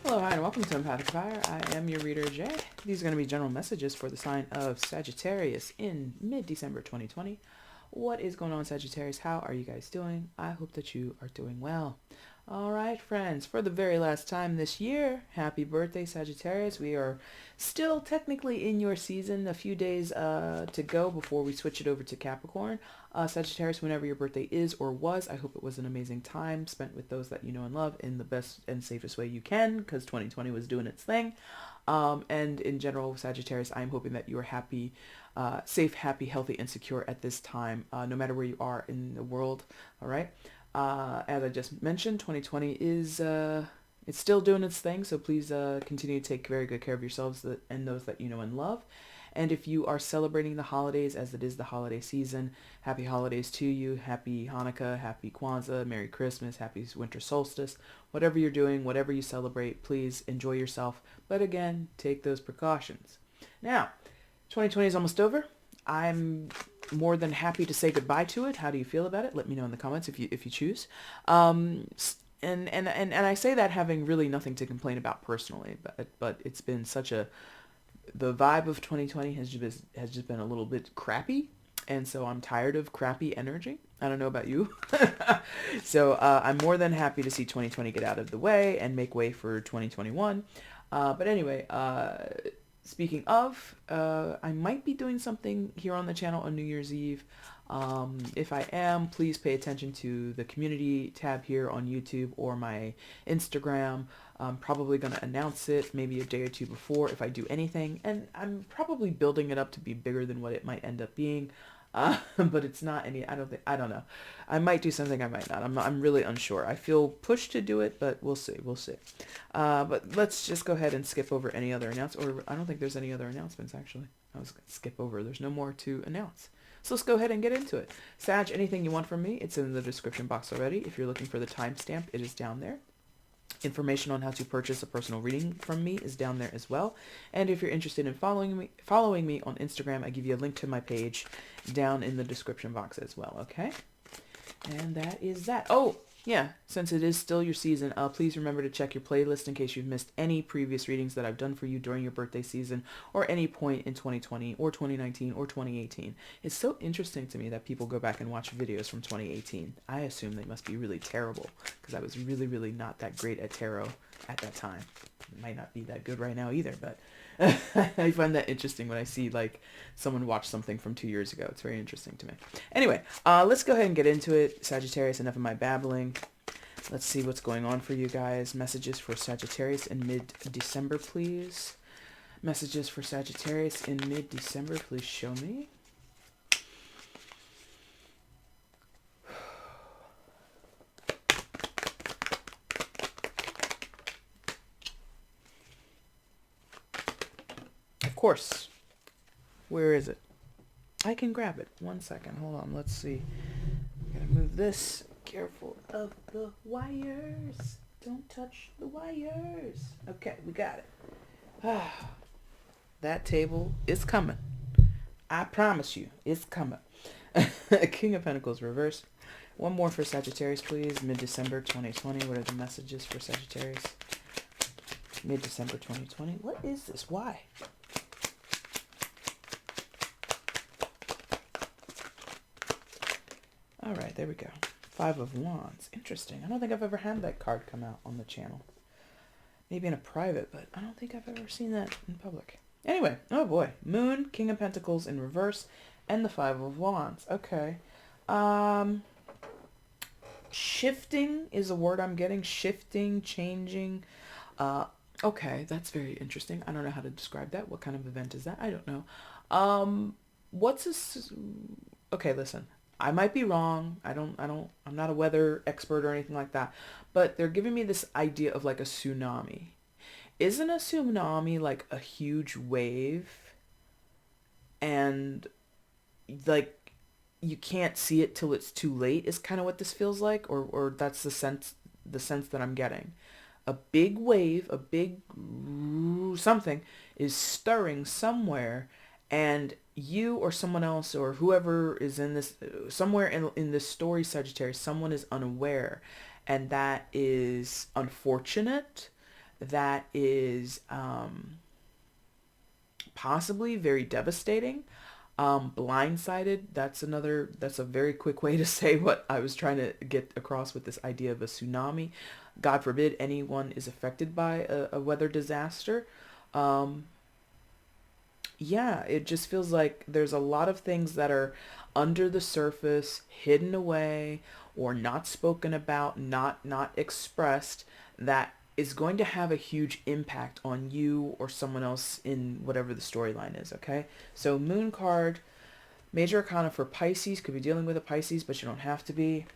Hello, hi, and welcome to EmpathicFire. I am your reader, Jay. These are going to be general messages for the sign of Sagittarius in mid-December 2020. What is going on, Sagittarius? How are you guys doing? I hope that you are doing well. All right, friends, for the very last time this year, happy birthday, Sagittarius. We are still technically in your season, a few days to go before we switch it over to Capricorn. Sagittarius, whenever your birthday is or was, I hope it was an amazing time spent with those that you know and love in the best and safest way you can, because 2020 was doing its thing. And in general, Sagittarius, I'm hoping that you are happy, safe, happy, healthy, and secure at this time, no matter where you are in the world. All right. As I just mentioned, 2020 is it's still doing its thing, so please continue to take very good care of yourselves and those that you know and love. And if you are celebrating the holidays, as it is the holiday season, happy holidays to you. Happy Hanukkah, happy Kwanzaa, Merry Christmas, happy winter solstice. Whatever you're doing, whatever you celebrate, please enjoy yourself. But again, take those precautions. Now, 2020 is almost over. I'm more than happy to say goodbye to it. How do you feel about it? Let me know in the comments if you choose. And I say that having really nothing to complain about personally, but it's been such a, the vibe of 2020 has just been a little bit crappy, and so I'm tired of crappy energy. I don't know about you. So I'm more than happy to see 2020 get out of the way and make way for 2021. But anyway, speaking of, I might be doing something here on the channel on New Year's Eve. If I am, please pay attention to the community tab here on YouTube or my Instagram. I'm probably going to announce it maybe a day or two before if I do anything. And I'm probably building it up to be bigger than what it might end up being. But it's not any, I don't know. I might do something, I might not. I'm really unsure. I feel pushed to do it, but we'll see. But let's just go ahead and skip over any other announcements. Or I don't think there's any other announcements, actually. I was going to skip over. There's no more to announce. So let's go ahead and get into it. Sag, anything you want from me, it's in the description box already. If you're looking for the timestamp, it is down there. Information on how to purchase a personal reading from me is down there as well. And if you're interested in following me on Instagram, I give you a link to my page down in the description box as well, okay? And that is that. Oh, yeah, since it is still your season, please remember to check your playlist in case you've missed any previous readings that I've done for you during your birthday season or any point in 2020 or 2019 or 2018. It's so interesting to me that people go back and watch videos from 2018. I assume they must be really terrible because I was really, really not that great at tarot at that time. It might not be that good right now either, but I find that interesting when I see like someone watch something from 2 years ago. It's very interesting to me. Anyway, let's go ahead and get into it. Sagittarius, enough of my babbling. Let's see what's going on for you guys. Messages for Sagittarius in mid-December, please. Messages for Sagittarius in mid-December, please show me. Of course. Where is it? I can grab it. 1 second. Hold on. Let's see. I'm gonna move this. Careful of the wires. Don't touch the wires. Okay, we got it. That table is coming. I promise you, it's coming. King of Pentacles reverse. One more for Sagittarius, please. Mid-December 2020. What are the messages for Sagittarius? Mid-December 2020. What is this? Why? All right, there we go. Five of Wands. Interesting. I don't think I've ever had that card come out on the channel. Maybe in a private, but I don't think I've ever seen that in public. Anyway, oh boy. Moon, King of Pentacles in reverse, and the Five of Wands. Okay. Shifting is a word I'm getting. Shifting, changing. Okay, that's very interesting. I don't know how to describe that. What kind of event is that? I don't know. What's this? Okay, listen. I might be wrong. I'm not a weather expert or anything like that, but they're giving me this idea of like a tsunami. Isn't a tsunami like a huge wave and like you can't see it till it's too late is kind of what this feels like, or that's the sense that I'm getting. A big wave, a big something is stirring somewhere, and you or someone else or whoever is in this, somewhere in this story, Sagittarius, someone is unaware, and that is unfortunate. that is possibly very devastating. Blindsided, that's a very quick way to say what I was trying to get across with this idea of a tsunami. God forbid anyone is affected by a weather disaster. Um, yeah, it just feels like there's a lot of things that are under the surface, hidden away, or not spoken about, not expressed, that is going to have a huge impact on you or someone else in whatever the storyline is, okay? So Moon card, major arcana for Pisces, could be dealing with a Pisces, but you don't have to be.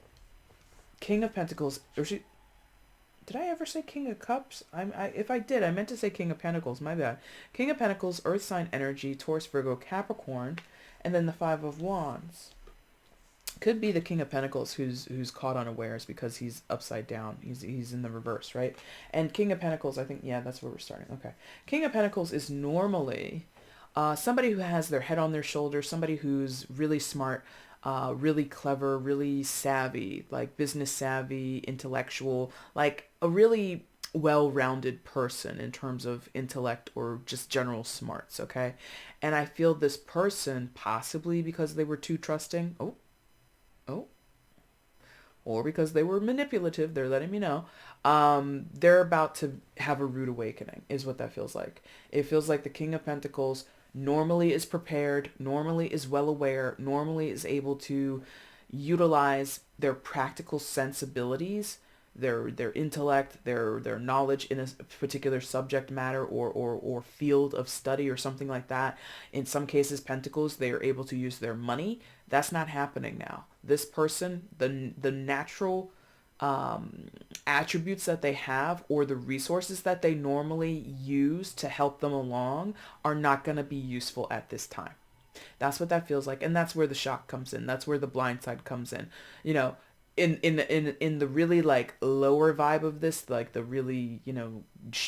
King of Pentacles, did I ever say King of Cups? If I did, I meant to say King of Pentacles. My bad. King of Pentacles, Earth sign energy, Taurus, Virgo, Capricorn, and then the Five of Wands. Could be the King of Pentacles who's caught unawares because he's upside down. He's in the reverse, right? And King of Pentacles, I think, yeah, that's where we're starting. Okay. King of Pentacles is normally somebody who has their head on their shoulders, somebody who's really smart, really clever, really savvy, like business savvy, intellectual, like a really well-rounded person in terms of intellect or just general smarts, okay? And I feel this person, possibly because they were too trusting, oh, or because they were manipulative, they're letting me know, they're about to have a rude awakening, is what that feels like. It feels like the King of Pentacles normally is prepared, normally is well aware, normally is able to utilize their practical sensibilities, their intellect, their knowledge in a particular subject matter or field of study or something like that. In some cases, Pentacles, they are able to use their money. That's not happening now. This person, the natural attributes that they have or the resources that they normally use to help them along are not going to be useful at this time. That's what that feels like, and that's where the shock comes in. That's where the blind side comes in. You know, in the really like lower vibe of this, like the really, you know,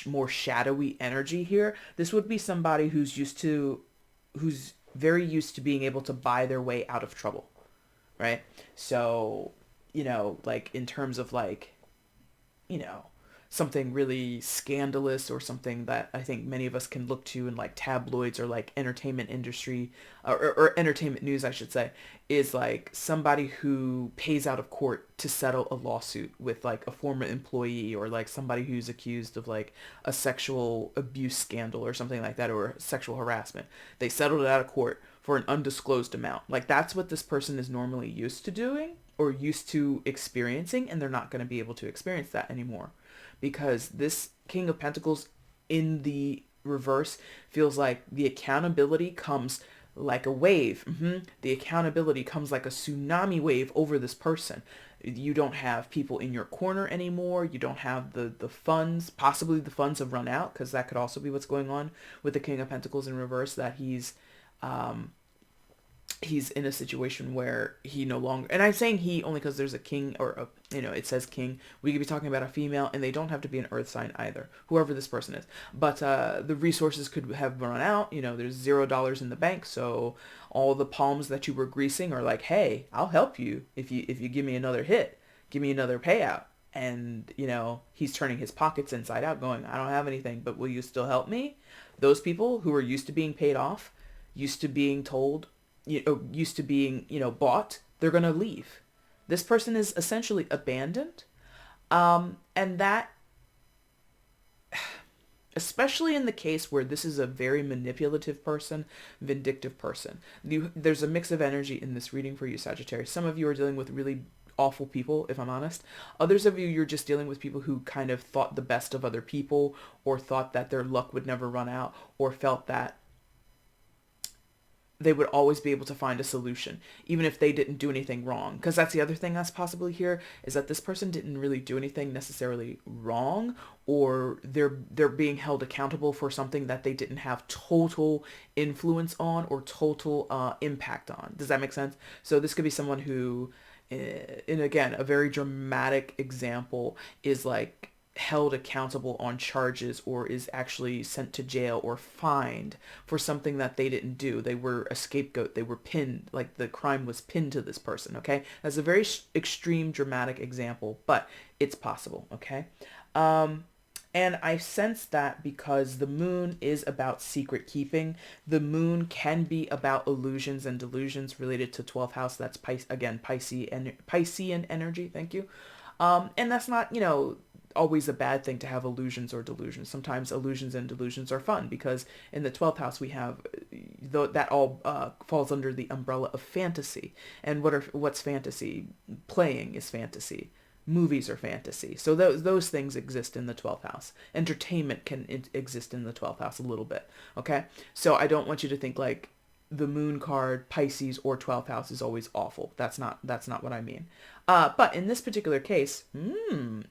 more shadowy energy here, this would be somebody who's very used to being able to buy their way out of trouble, right? So, you know, like in terms of like, you know, something really scandalous or something that I think many of us can look to in like tabloids or like entertainment industry or entertainment news, I should say, is like somebody who pays out of court to settle a lawsuit with like a former employee or like somebody who's accused of like a sexual abuse scandal or something like that or sexual harassment. They settled it out of court for an undisclosed amount. Like that's what this person is normally used to doing or used to experiencing, and they're not going to be able to experience that anymore because this King of Pentacles in the reverse feels like the accountability comes like a wave. The accountability comes like a tsunami wave over this person. You don't have people in your corner anymore. You don't have the funds. Possibly the funds have run out, because that could also be what's going on with the King of Pentacles in reverse, that he's in a situation where he no longer, and I'm saying he only because there's a king or a, you know, it says king. We could be talking about a female, and they don't have to be an earth sign either, whoever this person is. But the resources could have run out. You know, there's $0 in the bank, so all the palms that you were greasing are like, hey, I'll help you if you give me another hit, give me another payout. And, you know, he's turning his pockets inside out going, I don't have anything, but will you still help me? Those people who are used to being paid off, used to being told, you know, used to being, you know, bought, they're going to leave. This person is essentially abandoned. And that, especially in the case where this is a very manipulative person, vindictive person, there's a mix of energy in this reading for you, Sagittarius. Some of you are dealing with really awful people, if I'm honest. Others of you, you're just dealing with people who kind of thought the best of other people, or thought that their luck would never run out, or felt that they would always be able to find a solution, even if they didn't do anything wrong. Because that's the other thing that's possibly here, is that this person didn't really do anything necessarily wrong, or they're being held accountable for something that they didn't have total influence on or total impact on. Does that make sense? So this could be someone who, and again, a very dramatic example is like held accountable on charges or is actually sent to jail or fined for something that they didn't do. They were a scapegoat. They were pinned, like the crime was pinned to this person, okay? That's a very extreme dramatic example, but it's possible, okay? And I sense that because the moon is about secret keeping. The moon can be about illusions and delusions related to 12th house. That's again, Piscean energy. Thank you. And that's not, always a bad thing to have illusions or delusions. Sometimes illusions and delusions are fun because in the 12th house we have that all falls under the umbrella of fantasy. And what's fantasy? Playing is fantasy. Movies are fantasy. So those things exist in the 12th house. Entertainment can exist in the 12th house a little bit. Okay? So I don't want you to think like the moon card, Pisces, or 12th house is always awful. That's not what I mean. But in this particular case,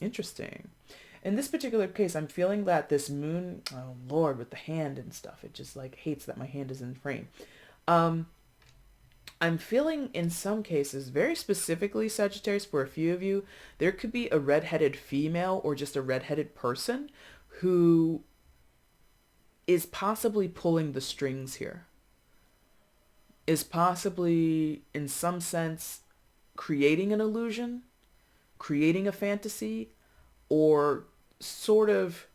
interesting. In this particular case, I'm feeling that this moon, oh Lord, with the hand and stuff, it just like hates that my hand is in frame. I'm feeling in some cases, very specifically Sagittarius, for a few of you, there could be a redheaded female or just a redheaded person who is possibly pulling the strings here. Is possibly, in some sense, creating an illusion, creating a fantasy, or sort of,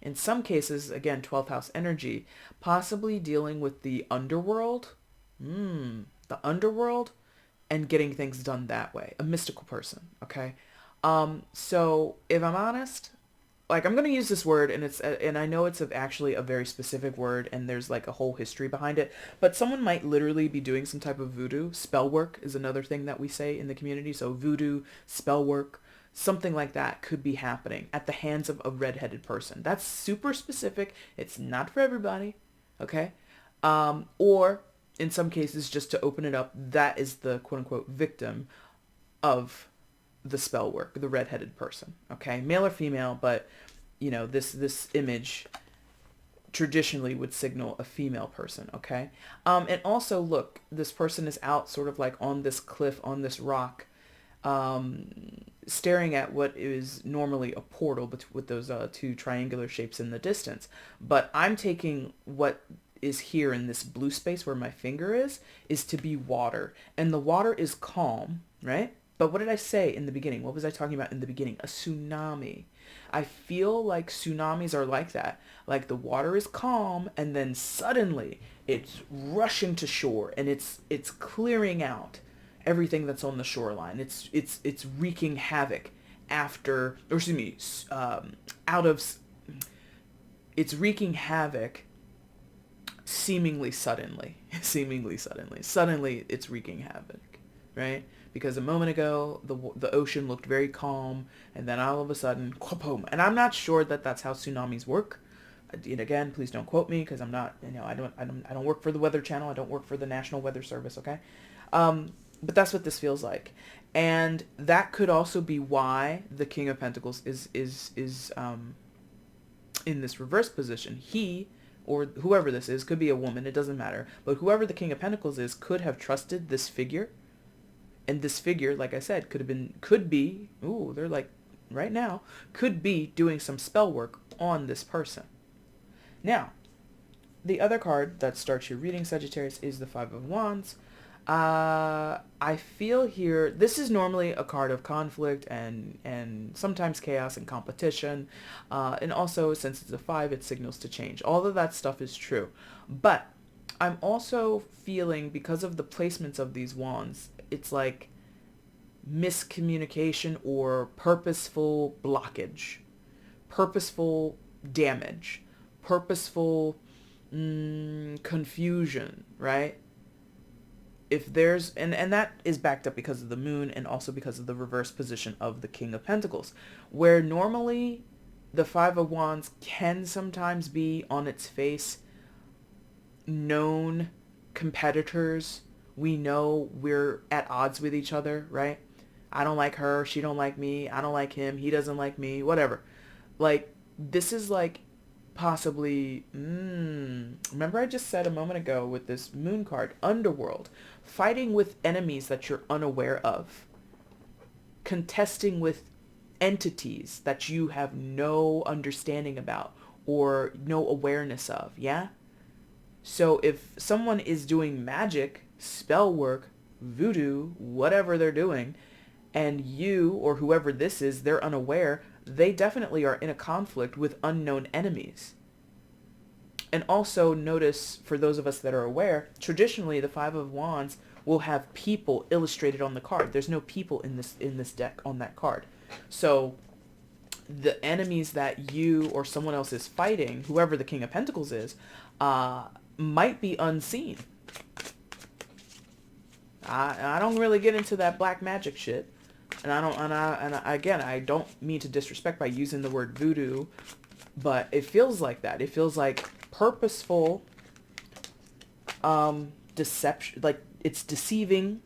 in some cases, again, 12th house energy, possibly dealing with the underworld. The underworld and getting things done that way. A mystical person, okay? So if I'm honest, like I'm going to use this word and I know it's actually a very specific word and there's like a whole history behind it, but someone might literally be doing some type of voodoo. Spell work is another thing that we say in the community. So voodoo, spell work, something like that could be happening at the hands of a redheaded person. That's super specific. It's not for everybody, okay? Or in some cases, just to open it up, that is the quote-unquote victim of the spell work, the redheaded person, okay? Male or female, but, this image traditionally would signal a female person, okay? And also, look, this person is out sort of like on this cliff, on this rock, staring at what is normally a portal with those two triangular shapes in the distance. But I'm taking what is here in this blue space where my finger is to be water. And the water is calm, right? But what did I say in the beginning? What was I talking about in the beginning? A tsunami. I feel like tsunamis are like that. Like the water is calm and then suddenly it's rushing to shore and it's clearing out everything that's on the shoreline. It's wreaking havoc after, or excuse me, it's wreaking havoc seemingly suddenly. Suddenly it's wreaking havoc, right? Because a moment ago, the ocean looked very calm, and then all of a sudden, boom. And I'm not sure that that's how tsunamis work. And again, please don't quote me, because I'm not, I don't work for the Weather Channel. I don't work for the National Weather Service, okay? But that's what this feels like. And that could also be why the King of Pentacles is in this reverse position. He, or whoever this is, could be a woman, it doesn't matter. But whoever the King of Pentacles is could have trusted this figure. And this figure, like I said, could be, they're like, right now, could be doing some spell work on this person. Now, the other card that starts your reading, Sagittarius, is the Five of Wands. I feel here, this is normally a card of conflict and sometimes chaos and competition. And also, since it's a 5, it signals to change. All of that stuff is true. But I'm also feeling, because of the placements of these wands, it's like miscommunication or purposeful blockage, purposeful damage, purposeful confusion, right? If there's, and that is backed up because of the moon and also because of the reverse position of the King of Pentacles, where normally the Five of Wands can sometimes be on its face known competitors. We know we're at odds with each other, right? I don't like her, she don't like me, I don't like him, he doesn't like me, whatever. Like, this is like possibly, remember I just said a moment ago with this moon card, underworld, fighting with enemies that you're unaware of, contesting with entities that you have no understanding about or no awareness of, yeah? So if someone is doing magic, spell work, voodoo, whatever they're doing, and you or whoever this is, they're unaware, they definitely are in a conflict with unknown enemies. And also notice, for those of us that are aware, traditionally the Five of Wands will have people illustrated on the card. There's no people in this deck on that card. So the enemies that you or someone else is fighting, whoever the King of Pentacles is, might be unseen. I don't really get into that black magic shit. And I don't mean to disrespect by using the word voodoo, but it feels like that. It feels like purposeful deception. Like it's deceiving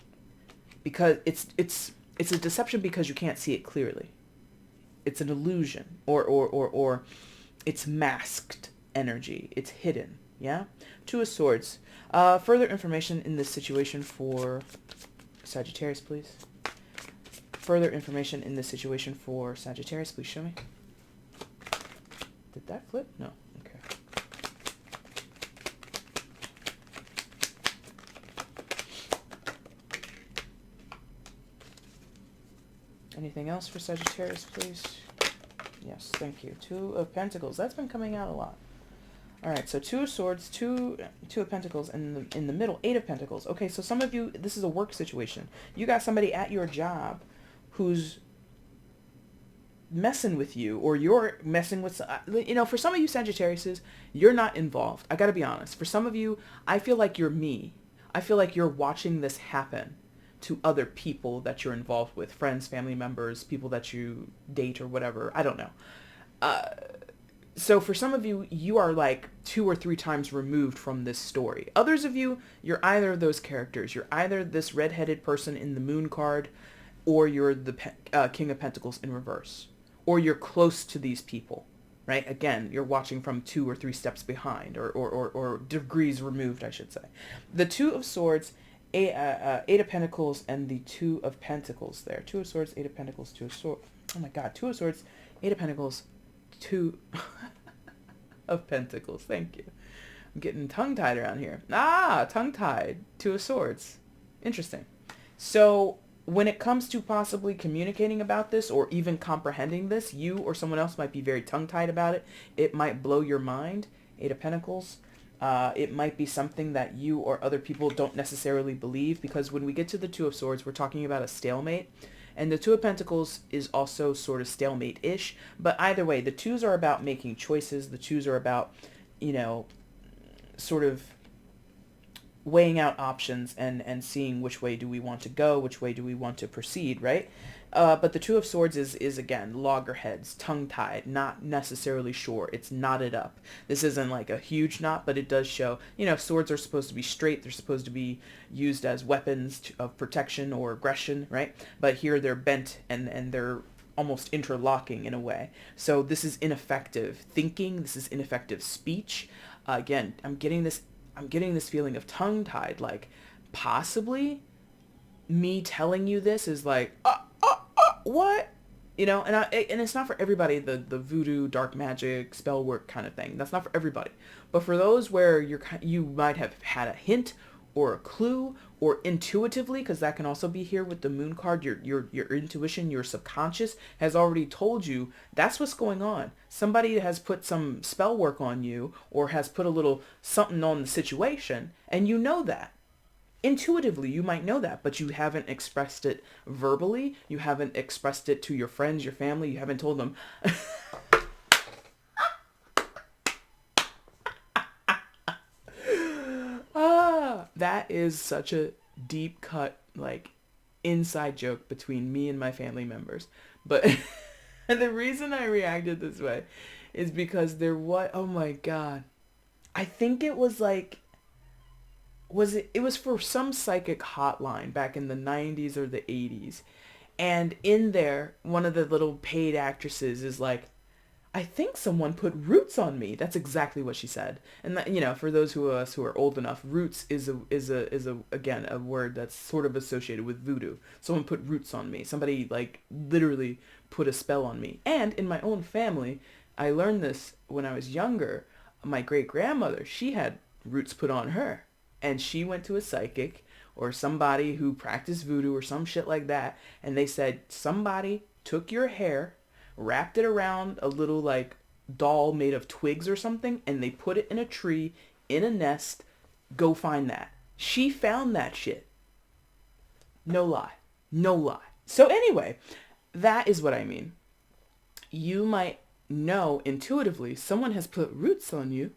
because it's a deception because you can't see it clearly. It's an illusion, or it's masked energy. It's hidden. Yeah. Two of Swords. Further information in this situation for Sagittarius, please. Further information in this situation for Sagittarius, please show me. Did that flip? No. Okay. Anything else for Sagittarius, please? Yes, thank you. Two of Pentacles. That's been coming out a lot. All right, so Two of Swords, two of Pentacles, and in the middle, Eight of Pentacles. Okay, so some of you, this is a work situation. You got somebody at your job who's messing with you, or you're messing with, you know, for some of you Sagittariuses, you're not involved. I got to be honest. For some of you, I feel like you're me. I feel like you're watching this happen to other people that you're involved with, friends, family members, people that you date or whatever. I don't know. So for some of you, you are like 2 or 3 times removed from this story. Others of you, you're either of those characters. You're either this redheaded person in the moon card, or you're the King of Pentacles in reverse. Or you're close to these people, right? Again, you're watching from 2 or 3 steps behind, or degrees removed, I should say. The Two of Swords, Eight of Pentacles, and the Two of Pentacles there. Two of Swords, Eight of Pentacles, Two of Swords. Oh my God, Two of Swords, Eight of Pentacles, Two of Pentacles. Thank you. I'm getting tongue-tied around here. Tongue-tied. Two of Swords. Interesting. So when it comes to possibly communicating about this or even comprehending this, you or someone else might be very tongue-tied about it. It might blow your mind. Eight of Pentacles. It might be something that you or other people don't necessarily believe, because when we get to the Two of Swords, we're talking about a stalemate. And the Two of Pentacles is also sort of stalemate-ish. But either way, the twos are about making choices. The twos are about, you know, sort of weighing out options and seeing which way do we want to go, which way do we want to proceed, right? But the Two of Swords is again, loggerheads, tongue-tied, not necessarily sure. It's knotted up. This isn't like a huge knot, but it does show, you know, swords are supposed to be straight. They're supposed to be used as weapons of protection or aggression, right? But here they're bent and they're almost interlocking in a way. So this is ineffective thinking. This is ineffective speech. Again, I'm getting this feeling of tongue-tied, like possibly me telling you this is like, what? You know, and it's not for everybody, the voodoo, dark magic, spell work kind of thing. That's not for everybody. But for those where you might have had a hint or a clue, or intuitively, because that can also be here with the moon card, your intuition, your subconscious has already told you that's what's going on. Somebody has put some spell work on you, or has put a little something on the situation, and you know that. Intuitively, you might know that, but you haven't expressed it verbally. You haven't expressed it to your friends, your family. You haven't told them. That is such a deep cut, like, inside joke between me and my family members. But the reason I reacted this way is because oh my God. I think it was like, it was for some psychic hotline back in the 90s or the 80s. And in there, one of the little paid actresses is like, I think someone put roots on me. That's exactly what she said. And that, you know, for those of us who are old enough, roots is again a word that's sort of associated with voodoo. Someone put roots on me. Somebody like literally put a spell on me. And in my own family, I learned this when I was younger. My great grandmother, she had roots put on her, and she went to a psychic or somebody who practiced voodoo or some shit like that, and they said somebody took your hair, wrapped it around a little like doll made of twigs or something, and they put it in a tree, in a nest. Go find that. She found that shit. No lie. No lie. So anyway, that is what I mean. You might know intuitively someone has put roots on you.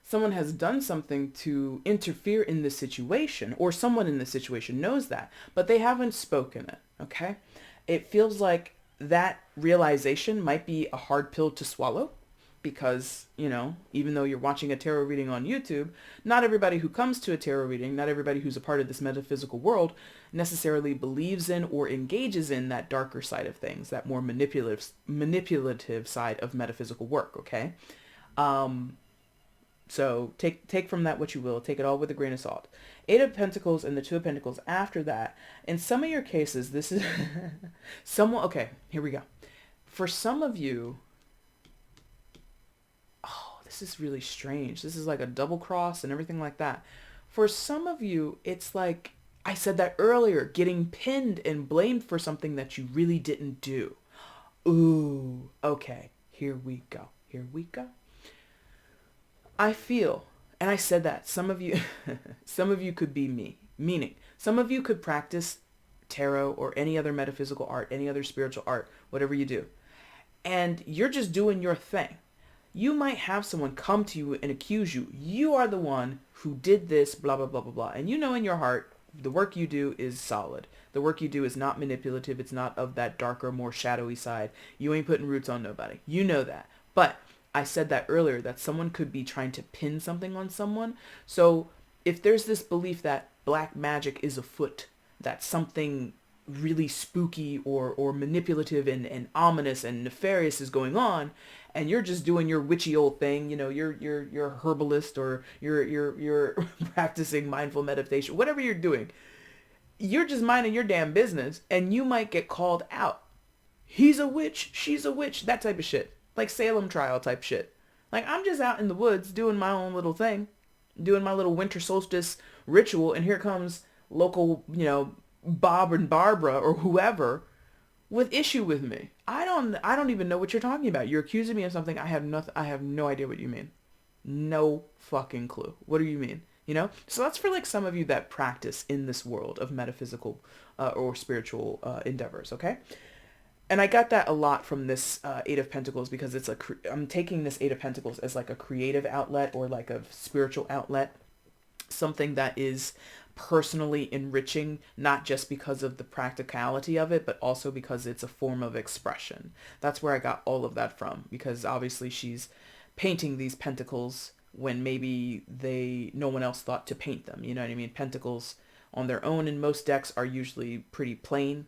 Someone has done something to interfere in this situation, or someone in the situation knows that, but they haven't spoken it, okay? It feels like that realization might be a hard pill to swallow because, even though you're watching a tarot reading on YouTube, not everybody who comes to a tarot reading, not everybody who's a part of this metaphysical world necessarily believes in or engages in that darker side of things, that more manipulative side of metaphysical work, okay? So take from that what you will. Take it all with a grain of salt. Eight of Pentacles and the Two of Pentacles after that. In some of your cases, this is someone. Okay, here we go. For some of you, this is really strange. This is like a double cross and everything like that. For some of you, it's like I said that earlier, getting pinned and blamed for something that you really didn't do. Ooh, okay. Here we go. Here we go. I feel, and I said that, some of you could be me, meaning some of you could practice tarot or any other metaphysical art, any other spiritual art, whatever you do, and you're just doing your thing. You might have someone come to you and accuse you. You are the one who did this, blah, blah, blah, blah, blah. And you know in your heart, the work you do is solid. The work you do is not manipulative. It's not of that darker, more shadowy side. You ain't putting roots on nobody. You know that. But I said that earlier, that someone could be trying to pin something on someone. So if there's this belief that black magic is afoot, that something really spooky or manipulative and ominous and nefarious is going on, and you're just doing your witchy old thing, you're a herbalist, or you're practicing mindful meditation, whatever you're doing, you're just minding your damn business, and you might get called out. He's a witch, she's a witch, that type of shit. Like Salem trial type shit. Like, I'm just out in the woods doing my own little thing, doing my little winter solstice ritual, and here comes local, Bob and Barbara or whoever with issue with me. I don't even know what you're talking about. You're accusing me of something I have no idea what you mean. No fucking clue. What do you mean? So that's for like some of you that practice in this world of metaphysical or spiritual endeavors, okay? And I got that a lot from this Eight of Pentacles, because I'm taking this Eight of Pentacles as like a creative outlet or like a spiritual outlet, something that is personally enriching, not just because of the practicality of it, but also because it's a form of expression. That's where I got all of that from, because obviously she's painting these pentacles when maybe no one else thought to paint them. You know what I mean? Pentacles on their own in most decks are usually pretty plain.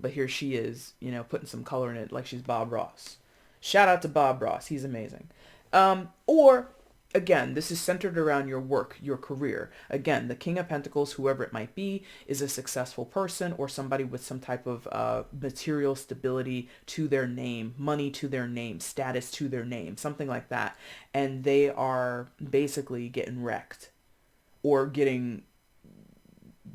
But here she is, putting some color in it like she's Bob Ross. Shout out to Bob Ross. He's amazing. Or, again, this is centered around your work, your career. Again, the King of Pentacles, whoever it might be, is a successful person or somebody with some type of material stability to their name, money to their name, status to their name, something like that. And they are basically getting wrecked or getting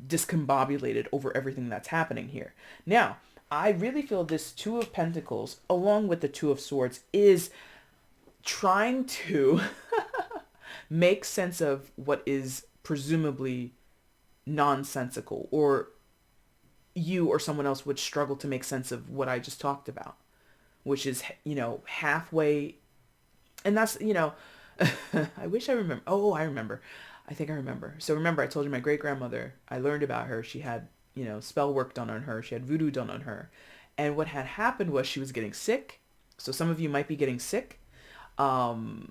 discombobulated over everything that's happening here. Now, I really feel this Two of Pentacles, along with the Two of Swords, is trying to make sense of what is presumably nonsensical, or you or someone else would struggle to make sense of what I just talked about, which is, halfway. And that's, I wish I remember. Oh, I remember. I think I remember. So remember, I told you my great-grandmother, I learned about her. She had, spell work done on her. She had voodoo done on her. And what had happened was she was getting sick. So some of you might be getting sick. And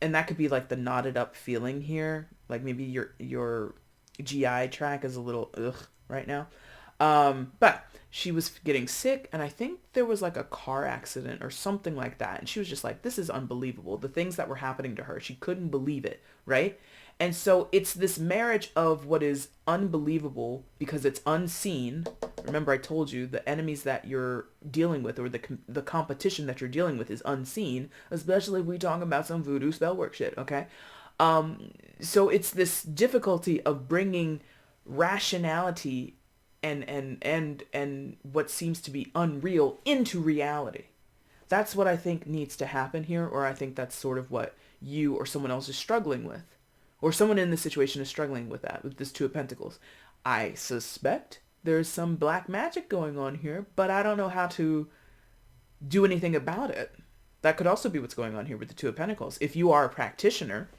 that could be like the knotted up feeling here. Like maybe your GI tract is a little ugh right now. But she was getting sick, and I think there was like a car accident or something like that. And she was just like, this is unbelievable. The things that were happening to her, she couldn't believe it, right? And so it's this marriage of what is unbelievable because it's unseen. Remember, I told you the enemies that you're dealing with, or the competition that you're dealing with, is unseen, especially if we talk about some voodoo spell work shit, okay? So it's this difficulty of bringing rationality and what seems to be unreal into reality. That's what I think needs to happen here, or I think that's sort of what you or someone else is struggling with, or someone in this situation is struggling with that, with this Two of Pentacles. I suspect there's some black magic going on here, but I don't know how to do anything about it. That could also be what's going on here with the Two of Pentacles. If you are a practitioner,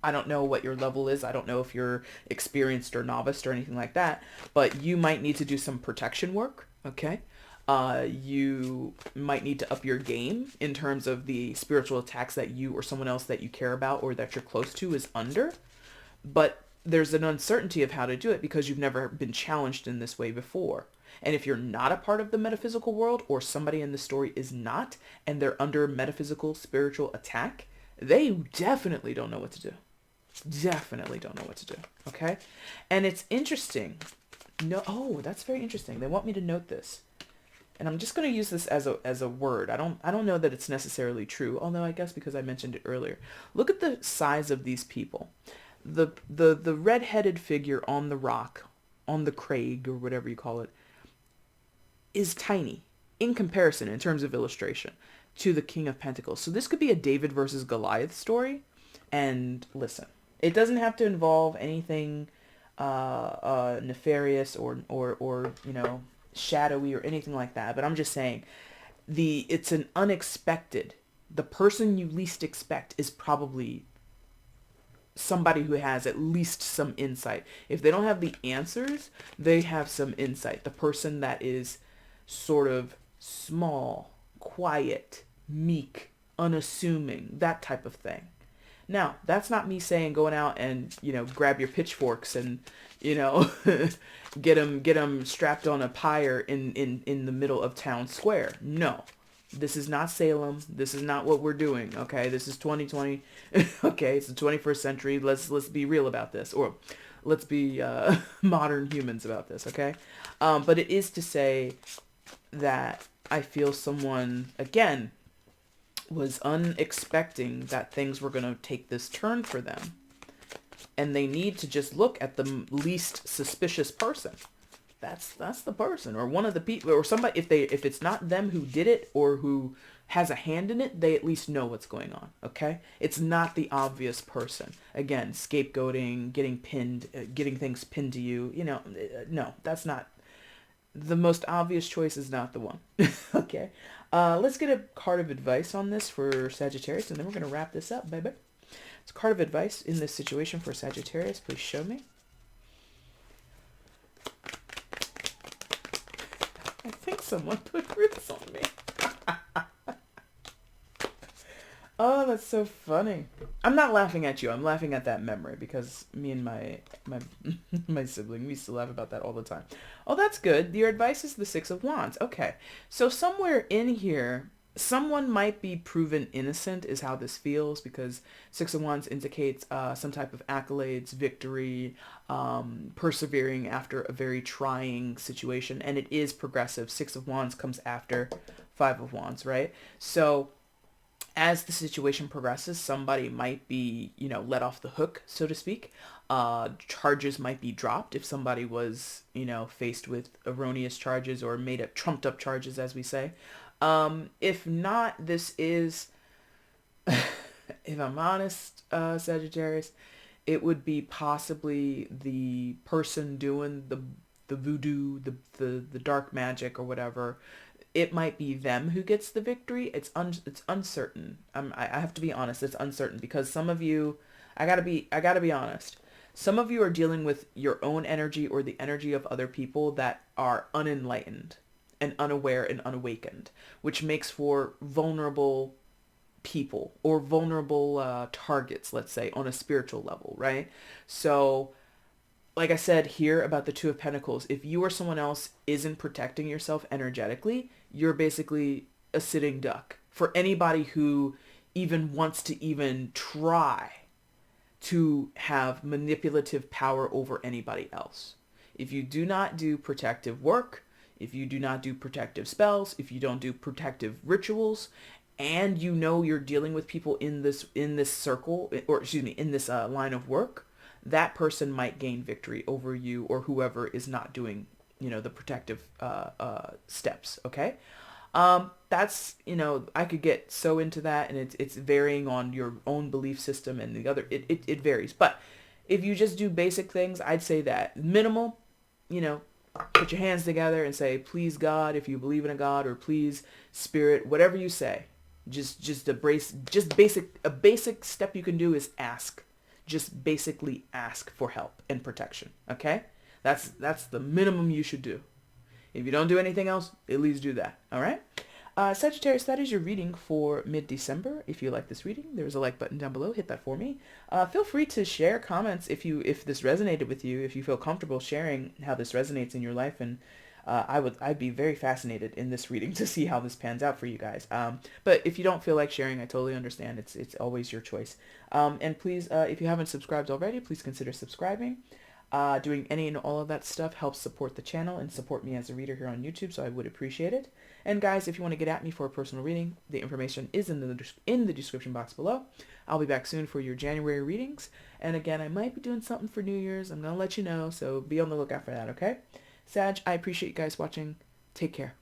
I don't know what your level is. I don't know if you're experienced or novice or anything like that, but you might need to do some protection work, okay? You might need to up your game in terms of the spiritual attacks that you or someone else that you care about or that you're close to is under. But there's an uncertainty of how to do it because you've never been challenged in this way before. And if you're not a part of the metaphysical world, or somebody in the story is not, and they're under metaphysical spiritual attack, they definitely don't know what to do. Definitely don't know what to do. Okay? And it's interesting. No, oh, that's very interesting. They want me to note this. And I'm just going to use this as a word. I don't know that it's necessarily true, although I guess because I mentioned it earlier. Look at the size of these people. The red-headed figure on the rock, on the crag or whatever you call it, is tiny in comparison in terms of illustration to the King of Pentacles. So this could be a David versus Goliath story. And listen, it doesn't have to involve anything nefarious or you know, shadowy or anything like that. But I'm just saying it's an unexpected. The person you least expect is probably somebody who has at least some insight. If they don't have the answers, they have some insight. The person that is sort of small, quiet, meek, unassuming, that type of thing. Now, that's not me saying going out and, you know, grab your pitchforks and, you know, get them strapped on a pyre in the middle of town square. No. This is not Salem. This is not what we're doing, okay? This is 2020. Okay, it's the 21st century. Let's be real about this, or let's be modern humans about this, okay? But it is to say that I feel someone, again, was unexpecting that things were going to take this turn for them. And they need to just look at the least suspicious person. That's the person, or one of the people, or somebody. If it's not them who did it or who has a hand in it, they at least know what's going on. Okay, it's not the obvious person. Again, scapegoating, getting pinned, getting things pinned to you. You know, no, that's not the most obvious choice. Is not the one. Okay, let's get a card of advice on this for Sagittarius, and then we're gonna wrap this up, baby. It's a card of advice in this situation for Sagittarius. Please show me. I think someone put roots on me. Oh, that's so funny. I'm not laughing at you. I'm laughing at that memory because me and my my sibling, we used to laugh about that all the time. Oh, that's good. Your advice is the Six of Wands. Okay. So somewhere in here, someone might be proven innocent is how this feels, because Six of Wands indicates some type of accolades, victory, persevering after a very trying situation. And it is progressive. Six of Wands comes after Five of Wands, right? So as the situation progresses, somebody might be, you know, let off the hook, so to speak. Charges might be dropped if somebody was, you know, faced with erroneous charges or made up trumped up charges, as we say. If not, this is, if I'm honest, Sagittarius, it would be possibly the person doing the voodoo, the dark magic or whatever. It might be them who gets the victory. It's uncertain. I have to be honest. It's uncertain because some of you, I gotta be honest. Some of you are dealing with your own energy or the energy of other people that are unenlightened and unaware and unawakened, which makes for vulnerable people or vulnerable targets, let's say, on a spiritual level, right? So, like I said here about the Two of Pentacles, if you or someone else isn't protecting yourself energetically, you're basically a sitting duck. For anybody who even wants to even try to have manipulative power over anybody else. If you do not do protective work, if you do not do protective spells, if you don't do protective rituals, and you know you're dealing with people in this circle, or excuse me, in this line of work, that person might gain victory over you or whoever is not doing, you know, the protective steps, okay? That's, I could get so into that, and it's varying on your own belief system, and the other, it varies. But if you just do basic things, I'd say that minimal, you know, put your hands together and say, please God, if you believe in a God, or please Spirit, whatever you say. A basic step you can do is ask. Just basically ask for help and protection. Okay? That's the minimum you should do. If you don't do anything else, at least do that. All right? Sagittarius, that is your reading for mid-December. If you like this reading, there's a like button down below. Hit that for me. Feel free to share comments if this resonated with you, if you feel comfortable sharing how this resonates in your life, and I'd be very fascinated in this reading to see how this pans out for you guys. But if you don't feel like sharing, I totally understand. It's always your choice. And please, if you haven't subscribed already, please consider subscribing. Doing any and all of that stuff helps support the channel and support me as a reader here on YouTube, so I would appreciate it. And guys, if you want to get at me for a personal reading, the information is in the description box below. I'll be back soon for your January readings. And again, I might be doing something for New Year's. I'm going to let you know, so be on the lookout for that, okay? Sag, I appreciate you guys watching. Take care.